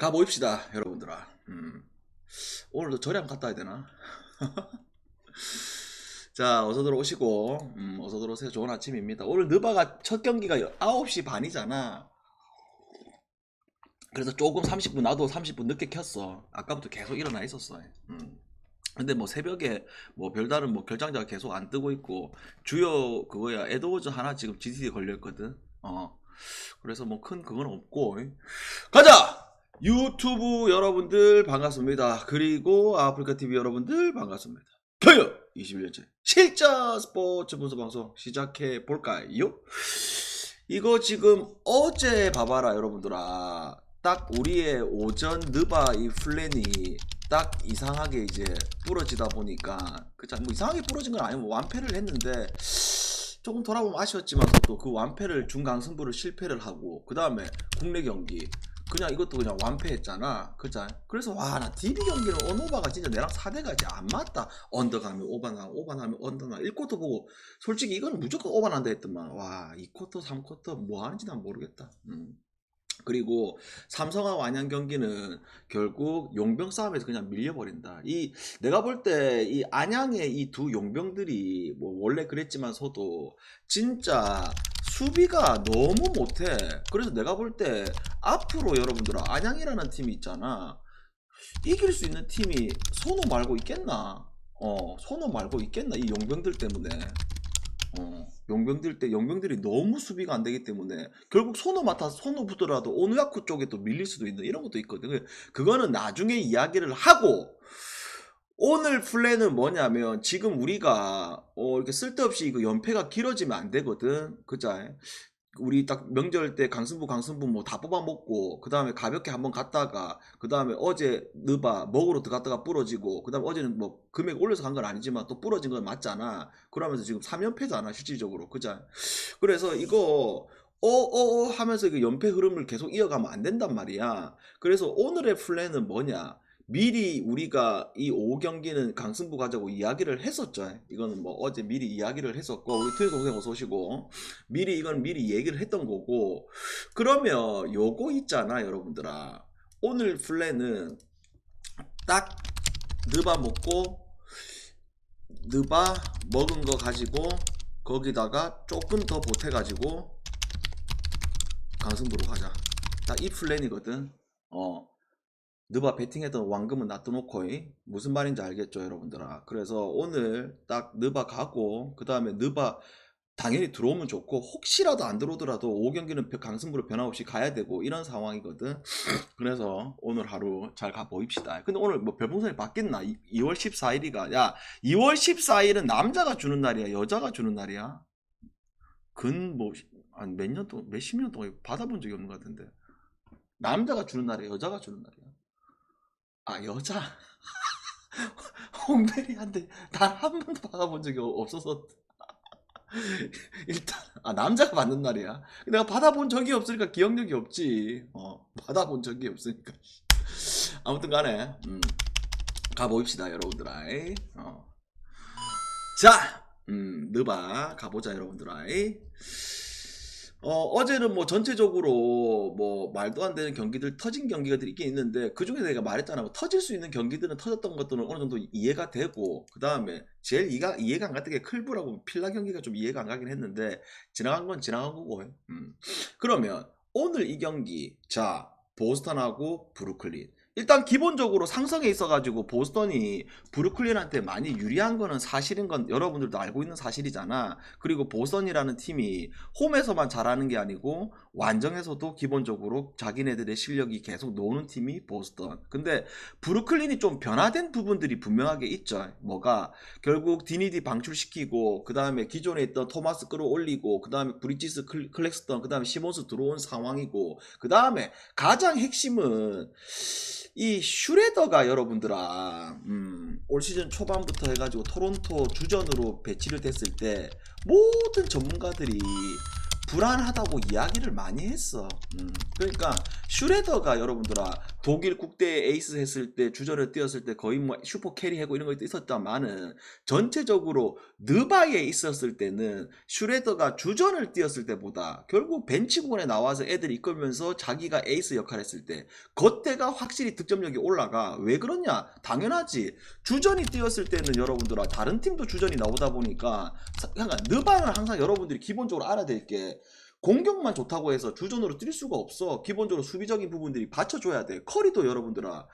가보입시다 여러분들아. 오늘도 절에 한번 갔다 와야 되나? 자, 어서 들어오시고 어서 들어오세요. 좋은 아침입니다. 오늘 느바가 첫 경기가 9시 반이잖아. 그래서 조금 30분, 나도 30분 늦게 켰어. 아까부터 계속 일어나 있었어. 근데 뭐 새벽에 뭐 별다른 뭐 결장자가 계속 안 뜨고 있고, 주요 그거야 에드워즈 하나 지금 GTD 걸렸거든. 그래서 뭐 큰 그건 없고, 가자! 유튜브 여러분들 반갑습니다. 그리고 아프리카TV 여러분들 반갑습니다. 교육 21년째 실전 스포츠 분석 방송 시작해 볼까요? 이거 지금 어제 봐봐라 여러분들아. 딱 우리의 오전 느바 이 플랜이 딱 이상하게 이제 부러지다 보니까, 그쵸? 뭐 이상하게 부러진 건 아니고 완패를 했는데, 조금 돌아보면 아쉬웠지만 또 그 완패를 중강승부를 실패를 하고, 그 다음에 국내 경기 그냥 이것도 그냥 완패했잖아. 그자. 그래서 와, 나 DB 경기는 언오바가 진짜 내랑 4대가지 안 맞다. 언더가면 오반하고 오반하면 언더나 1쿼터 보고 솔직히 이거는 무조건 오반한다 했더만, 와 2쿼터 3쿼터 뭐 하는지 난 모르겠다. 그리고 삼성하고 안양 경기는 결국 용병 싸움에서 그냥 밀려버린다. 이 내가 볼 때 이 안양의 이 두 용병들이 뭐 원래 그랬지만서도 진짜 수비가 너무 못해. 그래서 내가 볼 때 앞으로 여러분들아, 안양이라는 팀이 있잖아. 이길 수 있는 팀이 손호 말고 있겠나? 손호 말고 있겠나? 이 용병들 때문에. 용병들이 너무 수비가 안 되기 때문에 결국 손호 붙더라도 오누야쿠 쪽에 또 밀릴 수도 있는 이런 것도 있거든. 그거는 나중에 이야기를 하고, 오늘 플랜은 뭐냐면, 지금 우리가 이렇게 쓸데없이 이거 연패가 길어지면 안 되거든. 그자. 우리 딱 명절 때 강승부 뭐 다 뽑아먹고, 그 다음에 가볍게 한번 갔다가, 그 다음에 어제 느바 먹으로 들어갔다가 부러지고, 그 다음에 어제는 뭐 금액 올려서 간 건 아니지만 또 부러진 건 맞잖아. 그러면서 지금 3연패잖아 실질적으로. 그자. 그래서 이거 하면서 이거 연패 흐름을 계속 이어가면 안 된단 말이야. 그래서 오늘의 플랜은 뭐냐, 미리 우리가 이 5경기는 강승부 가자고 이야기를 했었죠. 이거는 뭐 어제 미리 이야기를 했었고, 우리 트윈 동생 어서 오시고, 이건 미리 얘기를 했던 거고. 그러면 요거 있잖아 여러분들아. 오늘 플랜은 딱 느바 먹은 거 가지고 거기다가 조금 더 보태가지고 강승부로 가자. 딱 이 플랜이거든. 느바 베팅했던 왕금은 놔둬놓고, 무슨 말인지 알겠죠 여러분들아. 그래서 오늘 딱 느바 가고, 그 다음에 느바 당연히 들어오면 좋고, 혹시라도 안 들어오더라도 5경기는 강승부로 변함없이 가야 되고 이런 상황이거든. 그래서 오늘 하루 잘 가보입시다. 근데 오늘 뭐 별풍선이 바뀌었나? 2월 14일이가 야, 2월 14일은 남자가 주는 날이야 여자가 주는 날이야? 뭐 몇 년 동안, 몇십 년 동안 받아본 적이 없는 것 같은데. 남자가 주는 날이야 여자가 주는 날이야? 아, 여자. 홍대리한테 단 한 번도 받아본 적이 없어서 일단 남자가 받는 날이야. 내가 받아본 적이 없으니까 기억력이 없지. 받아본 적이 없으니까. 아무튼 간에 가보입시다 여러분들아. 자, 느바 가보자 여러분들아. 어제는 뭐 전체적으로 뭐 말도 안 되는 경기들, 터진 경기들이 있긴 있는데, 그 중에 내가 말했잖아. 뭐 터질 수 있는 경기들은, 터졌던 것들은 어느 정도 이해가 되고, 그 다음에 제일 이해가 안 갔던 게 클브라고 필라 경기가 좀 이해가 안 가긴 했는데, 지나간 건 지나간 거고. 그러면 오늘 이 경기, 자, 보스턴하고 브루클린. 일단 기본적으로 상성에 있어가지고 보스턴이 브루클린한테 많이 유리한 거는 사실인 건 여러분들도 알고 있는 사실이잖아. 그리고 보스턴이라는 팀이 홈에서만 잘하는 게 아니고 완정에서도 기본적으로 자기네들의 실력이 계속 노는 팀이 보스턴. 근데 브루클린이 좀 변화된 부분들이 분명하게 있죠. 뭐가, 결국 디니디 방출시키고, 그 다음에 기존에 있던 토마스 끌어올리고, 그 다음에 브리지스 클렉스턴, 그 다음에 시몬스 들어온 상황이고, 그 다음에 가장 핵심은 이 슈레더가 여러분들아, 올 시즌 초반부터 해가지고 토론토 주전으로 배치를 됐을 때 모든 전문가들이 불안하다고 이야기를 많이 했어. 그러니까 슈레더가 여러분들아 독일 국대 에이스 했을 때 주전을 뛰었을 때 거의 뭐 슈퍼 캐리하고 이런 거 있었다만은 전체적으로 느바에 있었을 때는 슈레더가 주전을 뛰었을 때보다 결국 벤치 구간에 나와서 애들 이끌면서 자기가 에이스 역할을 했을 때 그때가 확실히 득점력이 올라가. 왜 그러냐? 당연하지. 주전이 뛰었을 때는 여러분들아 다른 팀도 주전이 나오다 보니까 느바는 항상 여러분들이 기본적으로 알아야 될 게 공격만 좋다고 해서 주전으로 뛸 수가 없어. 기본적으로 수비적인 부분들이 받쳐줘야 돼. 커리도 여러분들아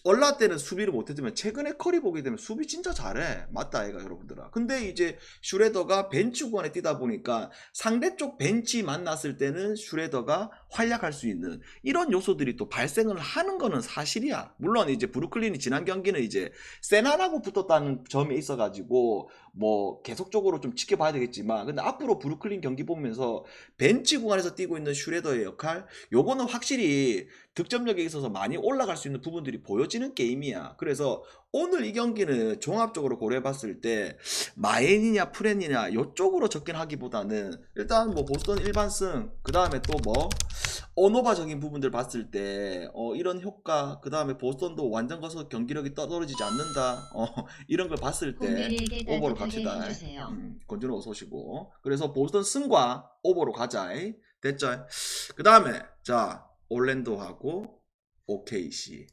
얼라 때는 수비를 못했지만 최근에 커리 보게 되면 수비 진짜 잘해. 맞다 얘가 여러분들아. 근데 이제 슈레더가 벤치 구간에 뛰다 보니까 상대 쪽 벤치 만났을 때는 슈레더가 활약할 수 있는 이런 요소들이 또 발생을 하는 거는 사실이야. 물론 이제 브루클린이 지난 경기는 이제 세나라고 붙었다는 점이 있어가지고 뭐 계속적으로 좀 지켜봐야 되겠지만 근데 앞으로 브루클린 경기 보면서 벤치 구간에서 뛰고 있는 슈레더의 역할 요거는 확실히 득점력에 있어서 많이 올라갈 수 있는 부분들이 보여지는 게임이야. 그래서 오늘 이 경기는 종합적으로 고려해봤을 때 마엔이냐 프렌이냐 이쪽으로 접근하기보다는 일단 뭐 보스턴 일반승 그 다음에 또 뭐 어노바적인 부분들 봤을 때 이런 효과 그 다음에 보스턴도 완전 가서 경기력이 떨어지지 않는다 이런 걸 봤을 때 오버로 갑시다. 건준호 어서 오시고. 그래서 보스턴 승과 오버로 가자. 됐죠? 그 다음에 자 올랜도하고 OKC.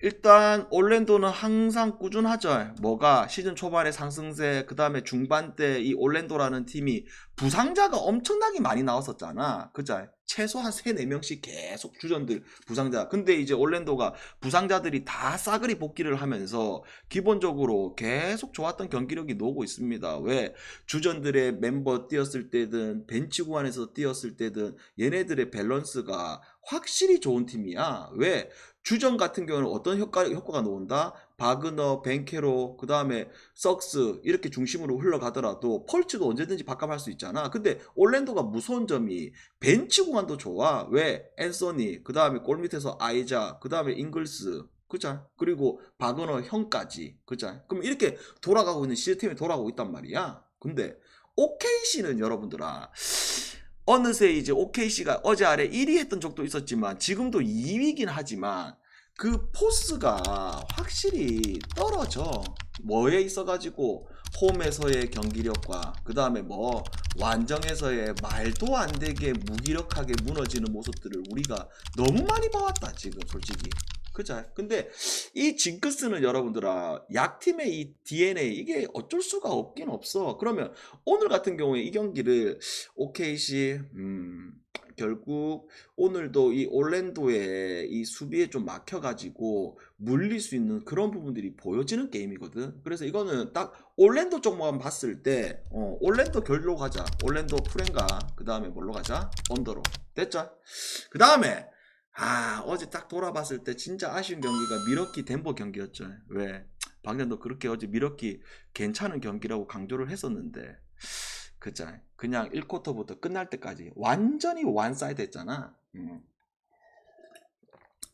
일단 올랜도는 항상 꾸준하죠. 뭐가 시즌 초반에 상승세 그 다음에 중반 때 이 올랜도라는 팀이 부상자가 엄청나게 많이 나왔었잖아. 그죠? 최소한 3-4명씩 계속 주전들 부상자. 근데 이제 올랜도가 부상자들이 다 싸그리 복귀를 하면서 기본적으로 계속 좋았던 경기력이 나오고 있습니다. 왜? 주전들의 멤버 뛰었을 때든 벤치 구간에서 뛰었을 때든 얘네들의 밸런스가 확실히 좋은 팀이야. 왜? 주전 같은 경우는 어떤 효과가 나온다? 바그너, 벤케로, 그 다음에 썩스 이렇게 중심으로 흘러가더라도 펄츠도 언제든지 바꿔할 수 있잖아. 근데 올랜도가 무서운 점이 벤치 구간도 좋아. 왜? 앤서니, 그 다음에 골 밑에서 아이자, 그 다음에 잉글스, 그자? 그리고 바그너 형까지, 그자? 그럼 이렇게 돌아가고 있는 시스템이 돌아가고 있단 말이야. 근데 OKC는 여러분들아 어느새 이제 OKC가 어제 아래 1위 했던 적도 있었지만 지금도 2위긴 하지만 그 포스가 확실히 떨어져. 뭐에 있어가지고 홈에서의 경기력과 그 다음에 뭐 완정에서의 말도 안 되게 무기력하게 무너지는 모습들을 우리가 너무 많이 봐왔다 지금 솔직히. 그죠? 근데 이 징크스는 여러분들아 약팀의 이 DNA 이게 어쩔 수가 없긴 없어. 그러면 오늘 같은 경우에 이 경기를 OKC 결국 오늘도 이 올랜도의 이 수비에 좀 막혀가지고 물릴 수 있는 그런 부분들이 보여지는 게임이거든. 그래서 이거는 딱 올랜도 쪽만 봤을 때 올랜도 결로 가자. 올랜도 프렌가 그 다음에 뭘로 가자? 언더로. 됐죠? 그 다음에 어제 딱 돌아봤을 때 진짜 아쉬운 경기가 미러키 덴버 경기였죠. 왜? 방금도 그렇게 어제 미러키 괜찮은 경기라고 강조를 했었는데 그죠? 그냥 1쿼터부터 끝날 때까지 완전히 완사이드 했잖아.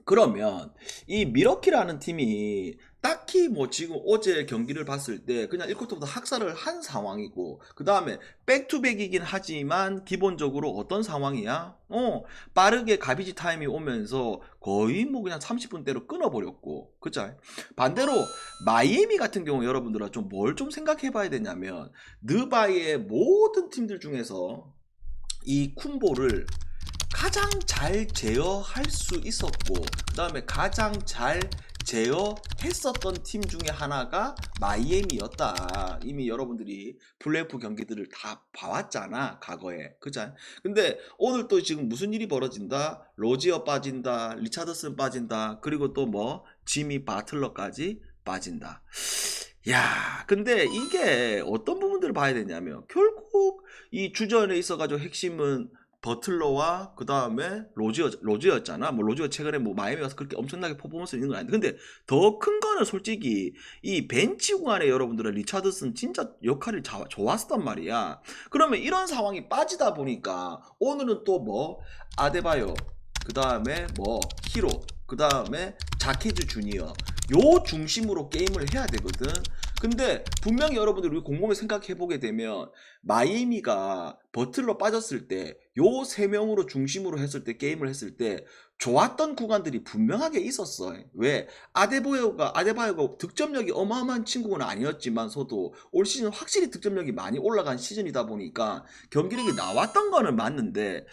그러면 이 미러키라는 팀이 딱히 뭐 지금 어제 경기를 봤을 때 그냥 1쿼터부터 학살을 한 상황이고 그 다음에 백투백이긴 하지만 기본적으로 어떤 상황이야? 빠르게 가비지 타임이 오면서 거의 뭐 그냥 30분대로 끊어버렸고 그죠? 반대로 마이애미 같은 경우 여러분들은 좀 뭘 좀 생각해 봐야 되냐면 느바의 모든 팀들 중에서 이 쿤보를 가장 잘 제어할 수 있었고 그 다음에 가장 잘 제어했었던 팀 중에 하나가 마이애미였다. 이미 여러분들이 플레이오프 경기들을 다 봐왔잖아 과거에. 그죠? 근데 오늘 또 지금 무슨 일이 벌어진다? 로지어 빠진다, 리차드슨 빠진다, 그리고 또 뭐 지미 바틀러까지 빠진다. 야, 근데 이게 어떤 부분들을 봐야 되냐면 결국 이 주전에 있어가지고 핵심은 버틀러와 그 다음에 로지어였잖아. 뭐 로지어 최근에 뭐 마이애미 가서 그렇게 엄청나게 퍼포먼스 있는 건 아닌데, 근데 더 큰 거는 솔직히 이 벤치 구간에 여러분들은 리차드슨 진짜 역할이 좋았단 말이야. 그러면 이런 상황이 빠지다 보니까 오늘은 또 뭐 아데바요, 그 다음에 뭐 히로, 그 다음에 자케즈 주니어 요 중심으로 게임을 해야 되거든. 근데 분명히 여러분들 우리 곰곰이 생각해보게 되면 마이애미가 버틀러 빠졌을 때 요 세 명으로 중심으로 했을 때 게임을 했을 때 좋았던 구간들이 분명하게 있었어. 왜? 아데바요가 득점력이 어마어마한 친구는 아니었지만서도 올 시즌 확실히 득점력이 많이 올라간 시즌이다 보니까 경기력이 나왔던 거는 맞는데,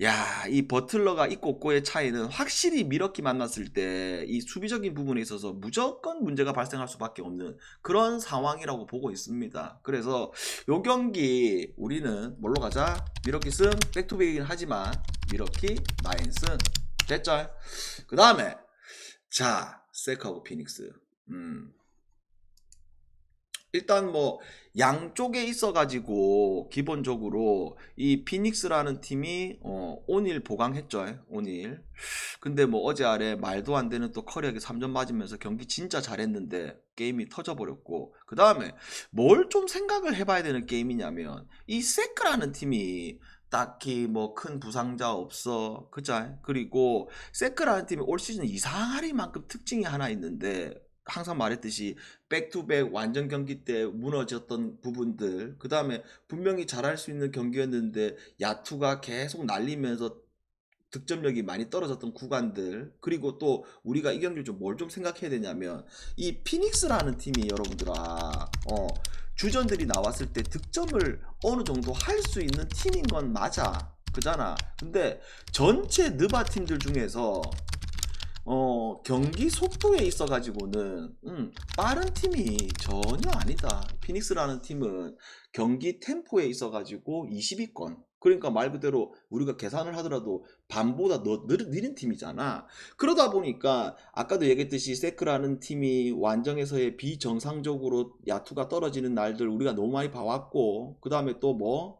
야, 이 버틀러가 있고 없고의 차이는 확실히 미러키 만났을 때 이 수비적인 부분에 있어서 무조건 문제가 발생할 수밖에 없는 그런 상황이라고 보고 있습니다. 그래서 요 경기 우리는 뭘로 가자? 미러키 승, 백투백이긴 하지만 미러키 나인승 됐죠? 그 다음에 자, 세크하고 피닉스. 일단 뭐 양쪽에 있어가지고 기본적으로 이 피닉스라는 팀이 오닐 보강했죠. 오닐. 근데 뭐 어제 아래 말도 안 되는 또 커리어하게 3점 맞으면서 경기 진짜 잘했는데 게임이 터져버렸고, 그 다음에 뭘 좀 생각을 해봐야 되는 게임이냐면 이 세크라는 팀이 딱히 뭐 큰 부상자 없어. 그죠? 그리고 세크라는 팀이 올 시즌 이상하리만큼 특징이 하나 있는데, 항상 말했듯이 백투백 완전 경기 때 무너졌던 부분들, 그 다음에 분명히 잘할 수 있는 경기였는데 야투가 계속 날리면서 득점력이 많이 떨어졌던 구간들, 그리고 또 우리가 이 경기를 좀 뭘 좀 생각해야 되냐면 이 피닉스라는 팀이 여러분들아 주전들이 나왔을 때 득점을 어느 정도 할 수 있는 팀인 건 맞아. 그잖아. 근데 전체 느바 팀들 중에서 경기 속도에 있어 가지고는 빠른 팀이 전혀 아니다. 피닉스라는 팀은 경기 템포에 있어 가지고 20위권. 그러니까 말 그대로 우리가 계산을 하더라도 반보다 느린 팀이잖아. 그러다 보니까 아까도 얘기했듯이 세크라는 팀이 완정에서의 비정상적으로 야투가 떨어지는 날들 우리가 너무 많이 봐왔고, 그 다음에 또 뭐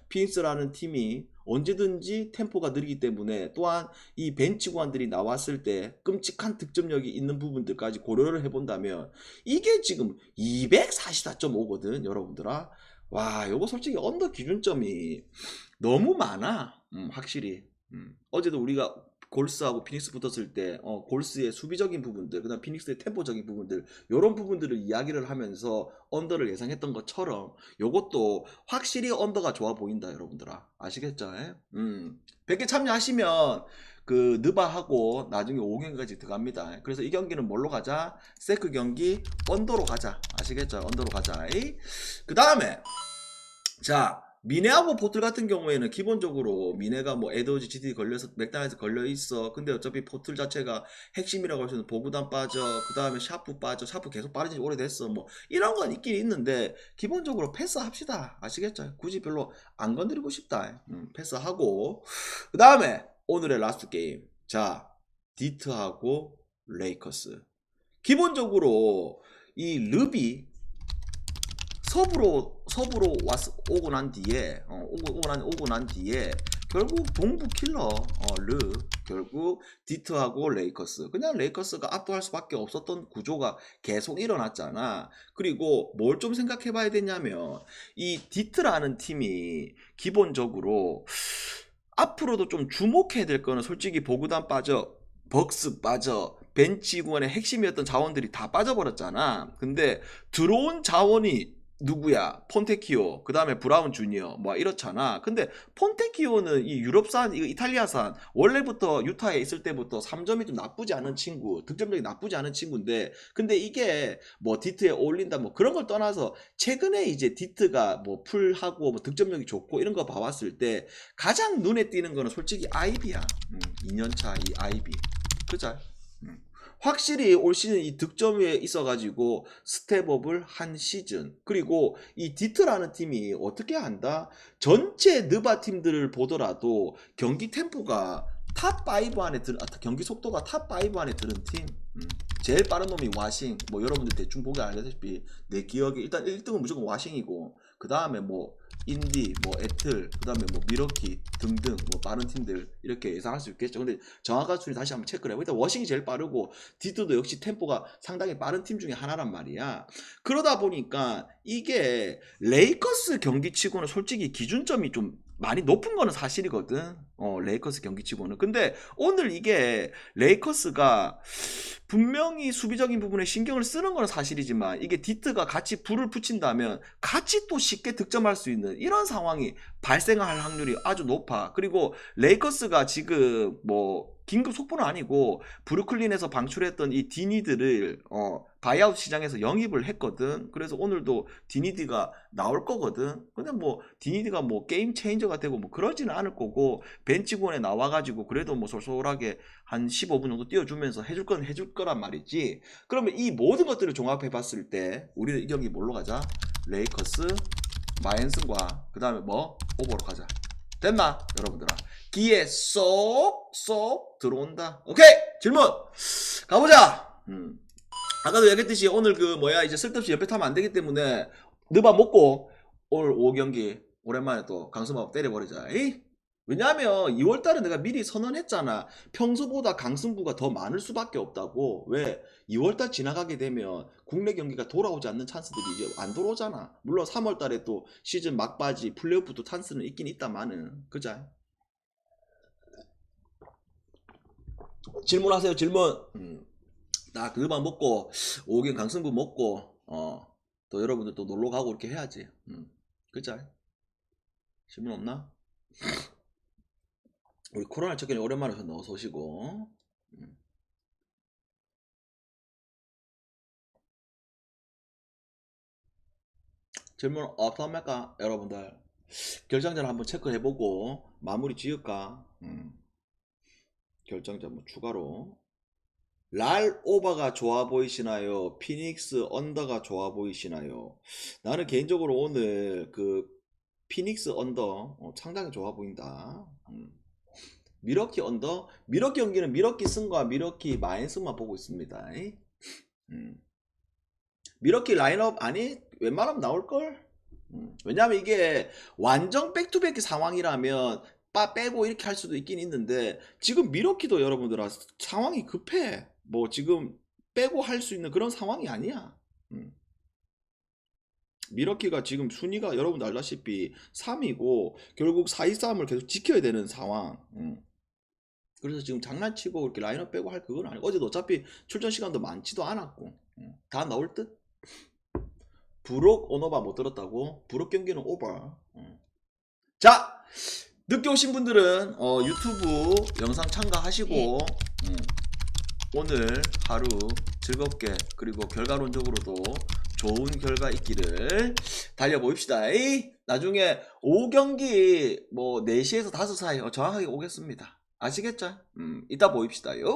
피닉스라는 팀이 언제든지 템포가 느리기 때문에 또한 이 벤치 구안들이 나왔을 때 끔찍한 득점력이 있는 부분들까지 고려를 해본다면 이게 지금 244.5거든 여러분들아. 와, 요거 솔직히 언더 기준점이 너무 많아. 확실히. 어제도 우리가 골스하고 피닉스 붙었을 때 골스의 수비적인 부분들, 그다음 피닉스의 템포적인 부분들, 요런 부분들을 이야기를 하면서 언더를 예상했던 것처럼 요것도 확실히 언더가 좋아 보인다 여러분들아. 아시겠죠? 100개 참여하시면 그 느바하고 나중에 5경기까지 들어갑니다. 그래서 이 경기는 뭘로 가자? 세크 경기 언더로 가자. 아시겠죠? 언더로 가자. 그 다음에 자, 미네하고 포틀 같은 경우에는 기본적으로 미네가 뭐 에드워즈 GT 걸려서 맥다나에서 걸려 있어. 근데 어차피 포틀 자체가 핵심이라고 할 수 있는 보그단 빠져, 그 다음에 샤프 빠져. 샤프 계속 빠진 지 오래됐어. 뭐 이런 건 있긴 있는데 기본적으로 패스합시다. 아시겠죠? 굳이 별로 안 건드리고 싶다. 패스하고, 그 다음에 오늘의 라스트 게임. 자, 디트하고 레이커스. 기본적으로 이 르비 서부로 오고 난 뒤에 오고 난 뒤에 결국 동부 킬러 르 결국 디트하고 레이커스, 그냥 레이커스가 압도할 수밖에 없었던 구조가 계속 일어났잖아. 그리고 뭘 좀 생각해 봐야 되냐면 이 디트라는 팀이 기본적으로 앞으로도 좀 주목해야 될 거는 솔직히 보그단 빠져, 벅스 빠져, 벤치 구간의 핵심이었던 자원들이 다 빠져버렸잖아. 근데 들어온 자원이 누구야? 폰테키오, 그 다음에 브라운 주니어, 뭐 이렇잖아. 근데 폰테키오는 이 유럽산, 이거 이탈리아산, 원래부터 유타에 있을 때부터 3점이 좀 나쁘지 않은 친구, 득점력이 나쁘지 않은 친구인데, 근데 이게 뭐 디트에 어울린다 뭐 그런 걸 떠나서 최근에 이제 디트가 뭐 풀하고 뭐 득점력이 좋고 이런 거 봐왔을 때 가장 눈에 띄는 거는 솔직히 아이비야. 2년차 이 아이비. 그죠? 확실히 올 시즌 이 득점에 있어가지고 스텝업을 한 시즌. 그리고 이 디트라는 팀이 어떻게 한다? 전체 느바 팀들을 보더라도 경기 템포가 탑5 안에 경기 속도가 탑5 안에 드는 팀. 제일 빠른 놈이 와싱. 뭐 여러분들 대충 보기 알다시피 내 기억에 일단 1등은 무조건 와싱이고, 그 다음에 뭐 인디, 뭐 애틀, 그 다음에 뭐 미러키 등등 뭐 빠른 팀들 이렇게 예상할 수 있겠죠. 근데 정확한 순위 다시 한번 체크를 해보고, 일단 워싱이 제일 빠르고 디드도 역시 템포가 상당히 빠른 팀 중에 하나란 말이야. 그러다 보니까 이게 레이커스 경기치고는 솔직히 기준점이 좀 많이 높은 거는 사실이거든. 레이커스 경기치고는. 근데 오늘 이게 레이커스가 분명히 수비적인 부분에 신경을 쓰는 건 사실이지만 이게 디트가 같이 불을 붙인다면 같이 또 쉽게 득점할 수 있는 이런 상황이 발생할 확률이 아주 높아. 그리고 레이커스가 지금 뭐 긴급 속보는 아니고 브루클린에서 방출했던 이 디니드를 바이아웃 시장에서 영입을 했거든. 그래서 오늘도 디니드가 나올 거거든. 근데 뭐 디니드가 뭐 게임 체인저가 되고 뭐 그러지는 않을 거고 벤치군에 나와가지고 그래도 뭐 솔솔하게 한 15분 정도 띄워주면서 해줄 건 해줄 거란 말이지. 그러면 이 모든 것들을 종합해 봤을 때 우리는 이 경기 뭘로 가자? 레이커스 마앤슨과 그 다음에 뭐 오버로 가자. 됐나 여러분들아? 기에 쏙쏙 들어온다. 오케이 질문 가보자. 아까도 얘기했듯이 오늘 그 뭐야 이제 쓸데없이 옆에 타면 안 되기 때문에 느바 먹고 오늘 5경기 오랜만에 또 강승부 때려버리자. 에이? 왜냐하면 2월달에 내가 미리 선언했잖아. 평소보다 강승부가 더 많을 수밖에 없다고. 왜? 2월달 지나가게 되면 국내 경기가 돌아오지 않는 찬스들이 이제 안 돌아오잖아. 물론 3월달에 또 시즌 막바지 플레이오프도 찬스는 있긴 있다마는. 그자? 질문하세요 질문. 나 그만 먹고 5경 강승부 먹고 또 여러분들 또 놀러 가고 이렇게 해야지. 그자? 질문 없나? 우리 코로나 첫견이 오랜만에 오셨나 어서 오시고. 질문 없습니까 여러분들? 결정전 한번 체크해보고 마무리 지을까? 결정전 뭐 추가로 랄 오버가 좋아 보이시나요? 피닉스 언더가 좋아 보이시나요? 나는 개인적으로 오늘 그 피닉스 언더 상당히 좋아 보인다. 미러키 언더? 미러키 경기는 미러키 승과 미러키 마인승만 보고 있습니다. 미러키 라인업 아니 웬만하면 나올걸? 왜냐면 이게 완전 백투백 상황이라면 빼고 이렇게 할 수도 있긴 있는데 지금 미러키도 여러분들아 상황이 급해. 뭐 지금 빼고 할 수 있는 그런 상황이 아니야. 미러키가 지금 순위가 여러분들 알다시피 3위고 결국 4위 싸움을 계속 지켜야 되는 상황. 그래서 지금 장난치고 이렇게 라인업 빼고 할 그건 아니고 어제도 어차피 출전 시간도 많지도 않았고 다 나올 듯? 브록 오너바 못 들었다고? 브록 경기는 오버. 자 늦게 오신 분들은 유튜브 영상 참가하시고 오늘 하루 즐겁게 그리고 결과론적으로도 좋은 결과 있기를 달려봅시다. 나중에 5경기 뭐 4시에서 5 사이 정확하게 오겠습니다. 아시겠죠? 이따 보입시다. 요.